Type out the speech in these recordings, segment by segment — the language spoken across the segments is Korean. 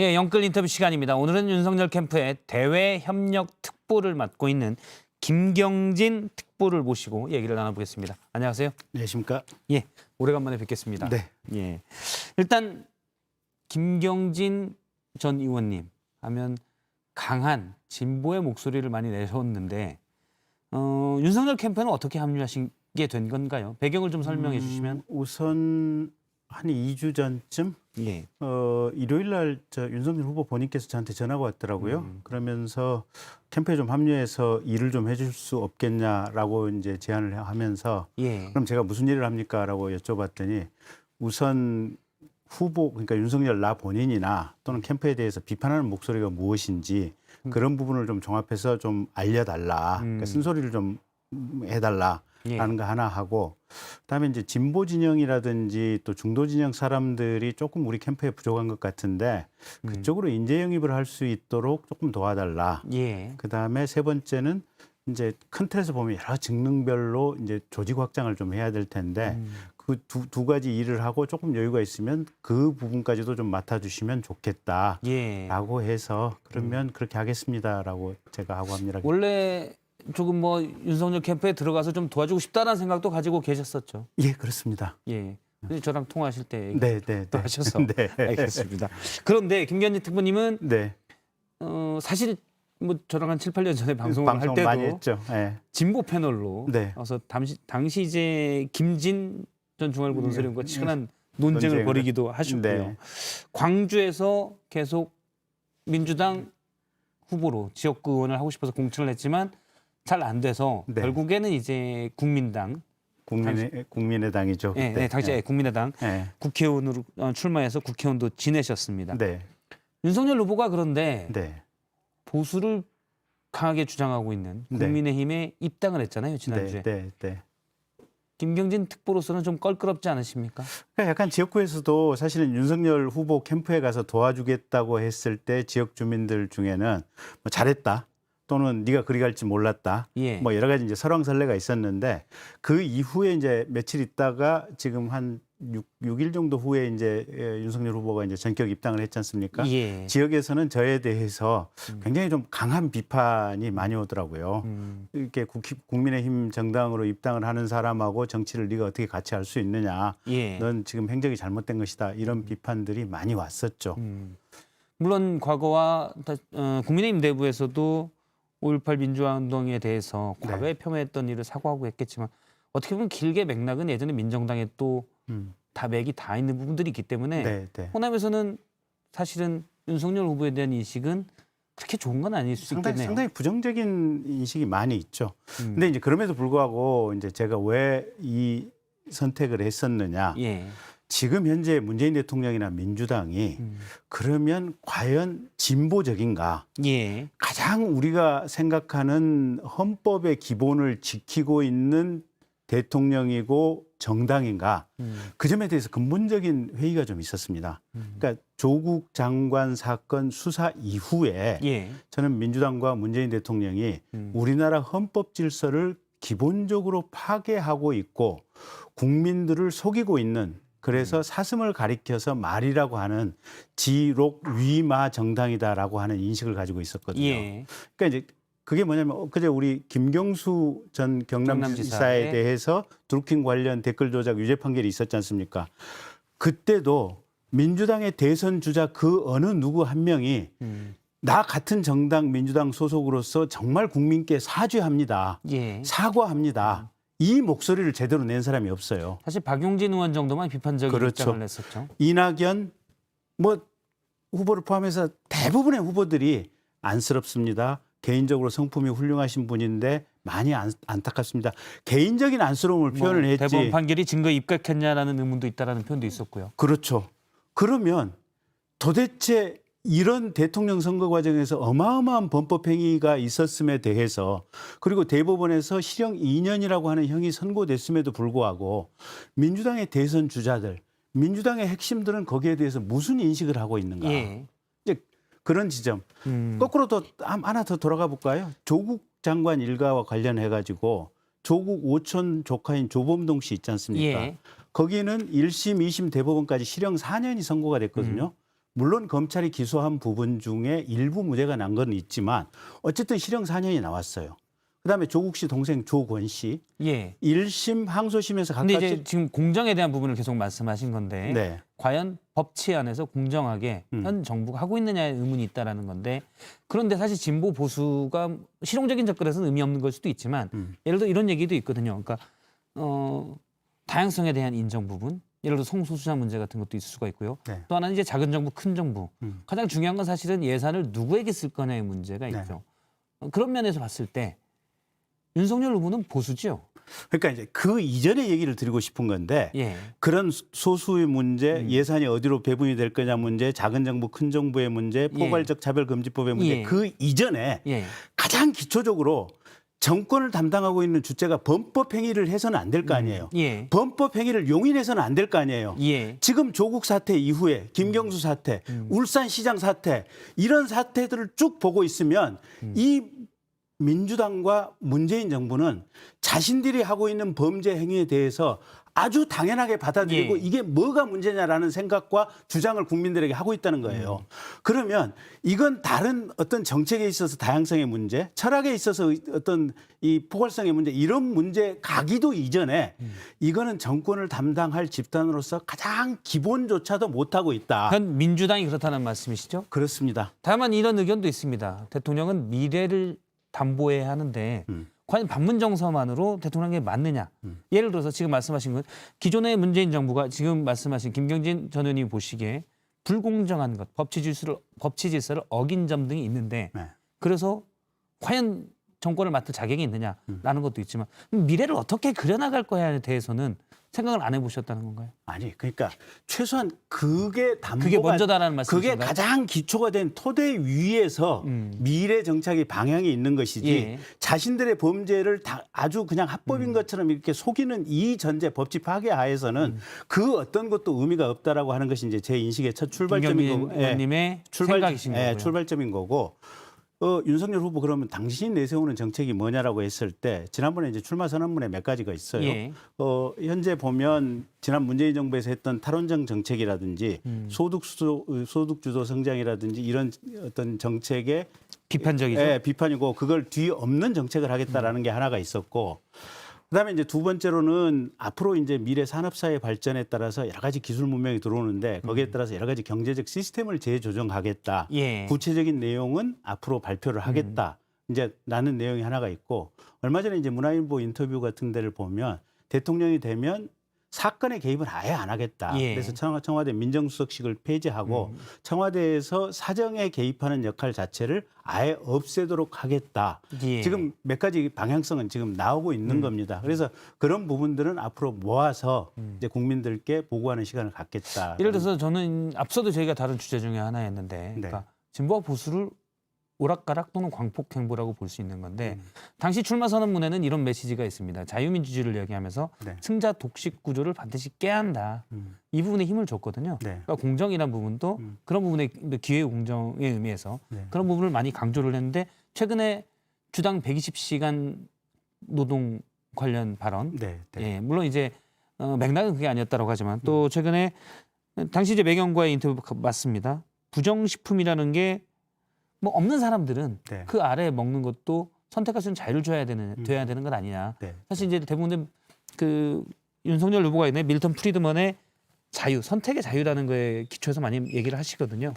예, 영끌 인터뷰 시간입니다. 오늘은 윤석열 캠프의 대외 협력 특보를 맡고 있는 김경진 특보를 모시고 얘기를 나눠보겠습니다. 안녕하세요. 안녕하십니까? 예, 오래간만에 뵙겠습니다. 네. 예, 일단 김경진 전 의원님 하면 강한 진보의 목소리를 많이 내셨는데 윤석열 캠프는 어떻게 합류하시게 된 건가요? 배경을 좀 설명해 주시면. 우선 한 2주 전쯤 예. 일요일 날 윤석열 후보 본인께서 저한테 전화가 왔더라고요. 그러면서 캠프에 좀 합류해서 일을 좀 해줄 수 없겠냐라고 이제 제안을 하면서 예. 그럼 제가 무슨 일을 합니까라고 여쭤봤더니 우선 후보 그러니까 윤석열 나 본인이나 또는 캠프에 대해서 비판하는 목소리가 무엇인지 그런 부분을 좀 종합해서 좀 알려달라. 그러니까 쓴소리를 좀 해달라. 예. 라는 거 하나 하고 그다음에 이제 진보 진영이라든지 또 중도 진영 사람들이 조금 우리 캠프에 부족한 것 같은데 그쪽으로 인재 영입을 할 수 있도록 조금 도와달라. 예. 그다음에 세 번째는 이제 큰 틀에서 보면 여러 직능별로 이제 조직 확장을 좀 해야 될 텐데 그 두 가지 일을 하고 조금 여유가 있으면 그 부분까지도 좀 맡아주시면 좋겠다라고 예. 해서 그러면 그렇게 하겠습니다라고 제가 하고 합니다. 원래 조금 뭐 윤석열 캠프에 들어가서 좀 도와주고 싶다라는 생각도 가지고 계셨었죠. 예, 그렇습니다. 예. 근데 저랑 통화하실 때 네, 네, 네. 하셔서 네. 알겠습니다. 그런데 김경진 특보님은 네. 사실 뭐 저랑 한 7, 8년 전에 방송을 할 방송 때도 많이 했죠. 네. 진보 패널로 네. 와서 당시 이제 김진 전 중앙일보논설위원과 치열한 논쟁을 벌이기도 하셨고요. 네. 광주에서 계속 민주당 후보로 지역구 의원을 하고 싶어서 공천을 했지만 잘 안 돼서 네. 결국에는 이제 국민당 국민의당이죠. 예, 그때. 네, 당시 네. 국민의당 네. 국회의원으로 출마해서 국회의원도 지내셨습니다. 네. 윤석열 후보가 그런데 네. 보수를 강하게 주장하고 있는 네. 국민의힘에 입당을 했잖아요, 지난주에. 네. 네. 김경진 특보로서는 좀 껄끄럽지 않으십니까? 그러니까 약간 지역구에서도 사실은 윤석열 후보 캠프에 가서 도와주겠다고 했을 때 지역 주민들 중에는 뭐 잘했다. 또는 네가 그리 갈지 몰랐다. 예. 뭐 여러 가지 이제 설왕설래가 있었는데 그 이후에 이제 며칠 있다가 지금 한 6일 정도 후에 이제 윤석열 후보가 이제 전격 입당을 했지 않습니까? 예. 지역에서는 저에 대해서 굉장히 좀 강한 비판이 많이 오더라고요. 이렇게 국민의힘 정당으로 입당을 하는 사람하고 정치를 네가 어떻게 같이 할 수 있느냐. 예. 넌 지금 행적이 잘못된 것이다. 이런 비판들이 많이 왔었죠. 물론 과거와 국민의힘 내부에서도 5.18 민주화 운동에 대해서 과거에 폄훼했던 일을 사과하고 했겠지만 어떻게 보면 길게 맥락은 예전에 민정당에 또 다 맥이 다 있는 부분들이 있기 때문에 네, 네. 호남에서는 사실은 윤석열 후보에 대한 인식은 그렇게 좋은 건 아닐 수 있겠네요. 상당히 부정적인 인식이 많이 있죠. 근데 이제 그럼에도 불구하고 이제 제가 왜 이 선택을 했었느냐. 예. 지금 현재 문재인 대통령이나 민주당이 그러면 과연 진보적인가? 예. 가장 우리가 생각하는 헌법의 기본을 지키고 있는 대통령이고 정당인가? 그 점에 대해서 근본적인 회의가 좀 있었습니다. 그러니까 조국 장관 사건 수사 이후에 예. 저는 민주당과 문재인 대통령이 우리나라 헌법 질서를 기본적으로 파괴하고 있고 국민들을 속이고 있는 그래서 사슴을 가리켜서 말이라고 하는 지록 위마 정당이다라고 하는 인식을 가지고 있었거든요. 예. 그러니까 이제 그게 뭐냐면 그제 우리 김경수 전 경남지사에 대해서 드루킹 관련 댓글 조작 유죄 판결이 있었지 않습니까? 그때도 민주당의 대선 주자 그 어느 누구 한 명이 나 같은 정당 민주당 소속으로서 정말 국민께 사죄합니다. 예. 사과합니다. 이 목소리를 제대로 낸 사람이 없어요. 사실 박용진 의원 정도만 비판적인 그렇죠. 입장을 냈었죠. 이낙연 뭐 후보를 포함해서 대부분의 후보들이 안쓰럽습니다. 개인적으로 성품이 훌륭하신 분인데 많이 안타깝습니다. 개인적인 안쓰러움을 표현을 했지. 대법원 판결이 증거에 입각했냐라는 의문도 있다라는 표현도 있었고요. 그렇죠. 그러면 도대체 이런 대통령 선거 과정에서 어마어마한 범법 행위가 있었음에 대해서 그리고 대법원에서 실형 2년이라고 하는 형이 선고됐음에도 불구하고 민주당의 대선 주자들, 민주당의 핵심들은 거기에 대해서 무슨 인식을 하고 있는가. 예. 이제 그런 지점. 거꾸로 또 하나 더 돌아가 볼까요? 조국 장관 일가와 관련해 가지고 조국 오촌 조카인 조범동 씨 있지 않습니까? 예. 거기는 1심, 2심 대법원까지 실형 4년이 선고가 됐거든요. 물론 검찰이 기소한 부분 중에 일부 무죄가 난 건 있지만 어쨌든 실형 4년이 나왔어요. 그다음에 조국 씨 동생 조권 씨 예. 1심 항소심에서 근데 각각 이제 지금 공정에 대한 부분을 계속 말씀하신 건데 네. 과연 법치 안에서 공정하게 현 정부가 하고 있느냐에 의문이 있다라는 건데 그런데 사실 진보 보수가 실용적인 접근에서는 의미 없는 걸 수도 있지만 예를 들어 이런 얘기도 있거든요. 그러니까 다양성에 대한 인정 부분, 예를 들어 성소수자 문제 같은 것도 있을 수가 있고요. 네. 또 하나는 이제 작은 정부, 큰 정부. 가장 중요한 건 사실은 예산을 누구에게 쓸 거냐의 문제가 네. 있죠. 그런 면에서 봤을 때 윤석열 후보는 보수죠. 그러니까 이제 그 이전의 얘기를 드리고 싶은 건데 예. 그런 소수의 문제, 예산이 어디로 배분이 될 거냐 문제, 작은 정부, 큰 정부의 문제, 포괄적 차별금지법의 문제 예. 그 이전에 예. 가장 기초적으로 정권을 담당하고 있는 주체가 범법 행위를 해서는 안 될 거 아니에요. 예. 범법 행위를 용인해서는 안 될 거 아니에요. 예. 지금 조국 사태 이후에 김경수 사태, 울산시장 사태 이런 사태들을 쭉 보고 있으면 이 민주당과 문재인 정부는 자신들이 하고 있는 범죄 행위에 대해서 아주 당연하게 받아들이고 예. 이게 뭐가 문제냐라는 생각과 주장을 국민들에게 하고 있다는 거예요. 그러면 이건 다른 어떤 정책에 있어서 다양성의 문제, 철학에 있어서 어떤 이 포괄성의 문제 이런 문제 가기도 이전에 이거는 정권을 담당할 집단으로서 가장 기본조차도 못하고 있다. 현 민주당이 그렇다는 말씀이시죠? 그렇습니다. 다만 이런 의견도 있습니다. 대통령은 미래를 담보해야 하는데 과연 반문 정서만으로 대통령에게 맞느냐? 예를 들어서 지금 말씀하신 건 기존의 문재인 정부가 지금 말씀하신 김경진 전 의원이 보시기에 불공정한 것, 법치 질서를 어긴 점 등이 있는데 네. 그래서 과연 정권을 맡을 자격이 있느냐라는 것도 있지만 미래를 어떻게 그려나갈 거야에 대해서는 생각을 안 해보셨다는 건가요? 아니 그러니까 최소한 그게 담보가 그게 먼저다라는 그게 말씀이신가요? 가장 기초가 된 토대 위에서 미래 정착의 방향이 있는 것이지 예. 자신들의 범죄를 다 아주 그냥 합법인 것처럼 이렇게 속이는 이 전제 법치 파괴 하에서는 그 어떤 것도 의미가 없다라고 하는 것이 이제 제 인식의 첫 출발점인 거고 김경민 의원님의 생각이신 거고요. 출발점인 거고 윤석열 후보 그러면 당신이 내세우는 정책이 뭐냐라고 했을 때 지난번에 이제 출마 선언문에 몇 가지가 있어요. 예. 현재 보면 지난 문재인 정부에서 했던 탈원전 정책이라든지 소득 주도 성장이라든지 이런 어떤 정책에 비판적이죠. 비판이고 그걸 뒤엎는 정책을 하겠다라는 게 하나가 있었고 그다음에 이제 두 번째로는 앞으로 이제 미래 산업사회 발전에 따라서 여러 가지 기술 문명이 들어오는데 거기에 따라서 여러 가지 경제적 시스템을 재조정하겠다. 예. 구체적인 내용은 앞으로 발표를 하겠다. 이제 나는 내용이 하나가 있고 얼마 전에 이제 문화일보 인터뷰 같은 데를 보면 대통령이 되면 사건에 개입을 아예 안 하겠다. 예. 그래서 청와대 민정수석실을 폐지하고 청와대에서 사정에 개입하는 역할 자체를 아예 없애도록 하겠다. 예. 지금 몇 가지 방향성은 지금 나오고 있는 겁니다. 그래서 그런 부분들은 앞으로 모아서 이제 국민들께 보고하는 시간을 갖겠다. 예를 들어서 저는 앞서도 저희가 다른 주제 중에 하나였는데 그러니까 진보와 보수를 오락가락 또는 광폭행보라고 볼 수 있는 건데 당시 출마 선언문에는 이런 메시지가 있습니다. 자유민주주의를 얘기하면서 승자 독식 구조를 반드시 깨야 한다. 이 부분에 힘을 줬거든요. 그러니까 공정이라는 부분도 그런 부분에 기회 공정의 의미에서 그런 부분을 많이 강조를 했는데 최근에 주당 120시간 노동 관련 발언. 예, 물론 이제 맥락은 그게 아니었다고 하지만 또 최근에 당시 이제 매경과의 인터뷰 맞습니다. 부정식품이라는 게 뭐 없는 사람들은 그 아래 먹는 것도 선택할 수 있는 자유를 줘야 돼야 되는 것 아니냐. 사실 이제 대부분 그 윤석열 후보가 있는 밀턴 프리드먼의 자유, 선택의 자유라는 거에 기초해서 많이 얘기를 하시거든요.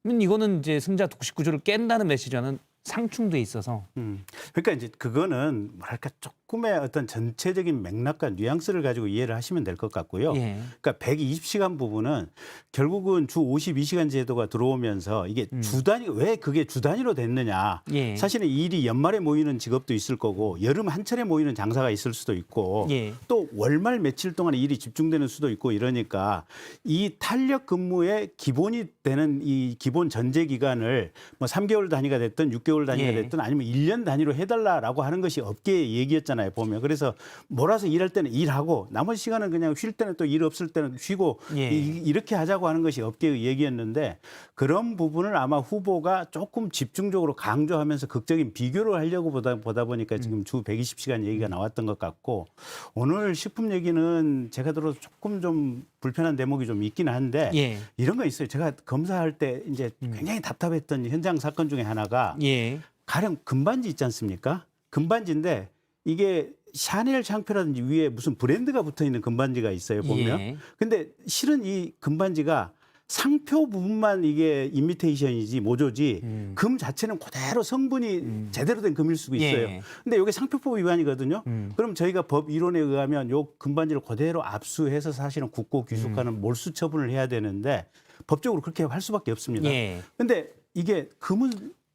이거는 이제 승자 독식 구조를 깬다는 메시지와는 상충돼 있어서. 그러니까 이제 그거는 뭐랄까 조금의 어떤 전체적인 맥락과 뉘앙스를 가지고 이해를 하시면 될 것 같고요. 그러니까 120시간 부분은 결국은 주 52시간 제도가 들어오면서 이게 주 단위 왜 그게 주 단위로 됐느냐. 사실은 이 일이 연말에 모이는 직업도 있을 거고 여름 한철에 모이는 장사가 있을 수도 있고 또 월말 며칠 동안 일이 집중되는 수도 있고 이러니까 이 탄력 근무의 기본이 되는 이 기본 전제 기간을 뭐 3개월 단위가 됐든 6개월 단위가 됐든 아니면 1년 단위로 해달라라고 하는 것이 업계의 얘기였잖아요. 있잖아요, 보면. 그래서 몰아서 일할 때는 일하고 나머지 시간은 그냥 쉴 때는 또 일 없을 때는 쉬고 예. 이렇게 하자고 하는 것이 업계의 얘기였는데 그런 부분을 아마 후보가 조금 집중적으로 강조하면서 극적인 비교를 하려고 보다 보니까 지금 주 120시간 얘기가 나왔던 것 같고 오늘 식품 얘기는 제가 들어도 조금 좀 불편한 대목이 좀 있긴 한데 예. 이런 거 있어요. 제가 검사할 때 이제 굉장히 답답했던 현장 사건 중에 하나가 예. 가령 금반지 있지 않습니까? 금반지인데 이게 샤넬 샹표라든지 위에 무슨 브랜드가 붙어 있는 금반지가 있어요, 보면. 예. 근데 실은 이 금반지가 상표 부분만 이게 이미테이션이지 모조지 금 자체는 그대로 성분이 제대로 된 금일 수도 있어요. 예. 근데 이게 상표법 위반이거든요. 그럼 저희가 법 이론에 의하면 요 금반지를 그대로 압수해서 사실은 국고 귀속하는 몰수 처분을 해야 되는데 법적으로 그렇게 할 수밖에 없습니다. 예. 근데 이게 금은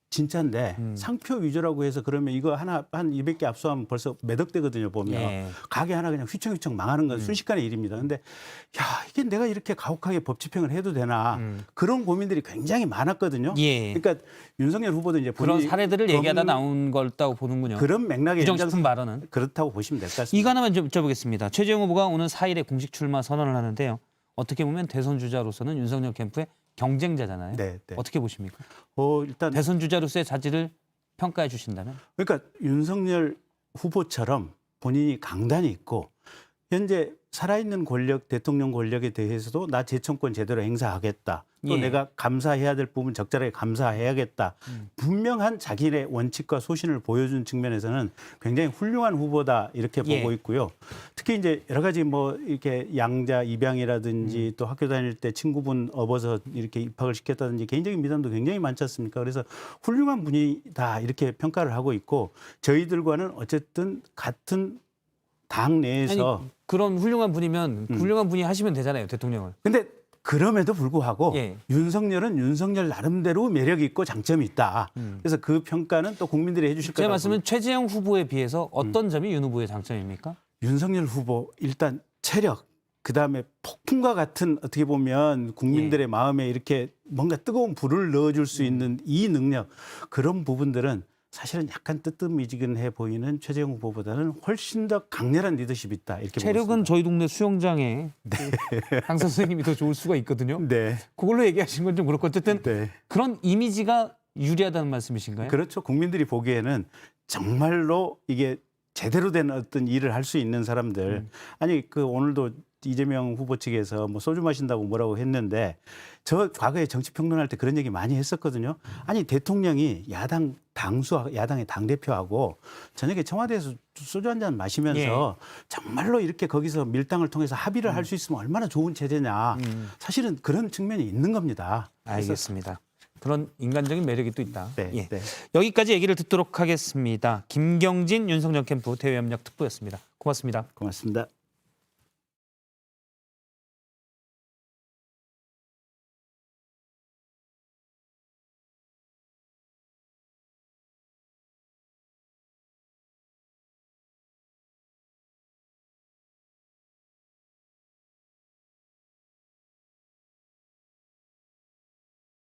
진짜인데 상표 위조라고 해서 그러면 이거 하나 한 200개 압수하면 벌써 몇 억 되거든요, 보면. 예. 가게 하나 그냥 휘청휘청 망하는 건 순식간의 일입니다. 근데 야, 이게 내가 이렇게 가혹하게 법 집행을 해도 되나 그런 고민들이 굉장히 많았거든요. 예. 그러니까 윤석열 후보도 이제 그런 본인이 사례들을 얘기하다 나온 거다고 보는군요. 그런 맥락의 부정식품 연장선 발언은. 그렇다고 보시면 될 것 같습니다. 이거 하나만 좀 여쭤보겠습니다. 최재형 후보가 오늘 4일에 공식 출마 선언을 하는데요. 어떻게 보면 대선 주자로서는 윤석열 캠프의 경쟁자잖아요. 네, 네. 어떻게 보십니까? 일단 대선 주자로서의 자질을 평가해 주신다면? 그러니까 윤석열 후보처럼 본인이 강단이 있고 현재 살아있는 권력, 대통령 권력에 대해서도 나 재청권 제대로 행사하겠다. 또 예. 내가 감사해야 될 부분 적절하게 감사해야겠다. 분명한 자기의 원칙과 소신을 보여준 측면에서는 굉장히 훌륭한 후보다 이렇게 예. 보고 있고요. 특히 이제 여러 가지 뭐 이렇게 양자 입양이라든지 또 학교 다닐 때 친구분 업어서 이렇게 입학을 시켰다든지 개인적인 미담도 굉장히 많지 않습니까? 그래서 훌륭한 분이다 이렇게 평가를 하고 있고 저희들과는 어쨌든 같은 당 내에서 아니, 그런 훌륭한 분이면 훌륭한 분이 하시면 되잖아요, 대통령을. 근데 그럼에도 불구하고 예. 윤석열은 윤석열 나름대로 매력이 있고 장점이 있다. 그래서 그 평가는 또 국민들이 해주실 제 거라고 말씀은 최재형 후보에 비해서 어떤 점이 윤 후보의 장점입니까? 윤석열 후보 일단 체력 그다음에 폭풍과 같은 어떻게 보면 국민들의 마음에 이렇게 뭔가 뜨거운 불을 넣어줄 수 있는 이 능력 그런 부분들은 사실은 약간 뜨뜻미지근해 보이는 최재형 후보보다는 훨씬 더 강렬한 리더십이 있다 이렇게 체력은 저희 동네 수영장에 강사 선생님이 더 좋을 수가 있거든요. 네. 그걸로 얘기하신 건 좀 그렇고 어쨌든 네. 그런 이미지가 유리하다는 말씀이신가요? 그렇죠. 국민들이 보기에는 정말로 이게 제대로 된 어떤 일을 할 수 있는 사람들. 아니 그 오늘도 이재명 후보 측에서 뭐 소주 마신다고 뭐라고 했는데 저 과거에 정치 평론할 때 그런 얘기 많이 했었거든요. 아니 대통령이 야당 당수 야당의 당 대표하고 저녁에 청와대에서 소주 한 잔 마시면서 정말로 이렇게 거기서 밀당을 통해서 합의를 할 수 있으면 얼마나 좋은 체제냐. 사실은 그런 측면이 있는 겁니다. 알겠습니다. 그런 인간적인 매력이 또 있다. 네, 예. 네. 여기까지 얘기를 듣도록 하겠습니다. 김경진 윤석열 캠프 대외협력 특보였습니다. 고맙습니다. 고맙습니다.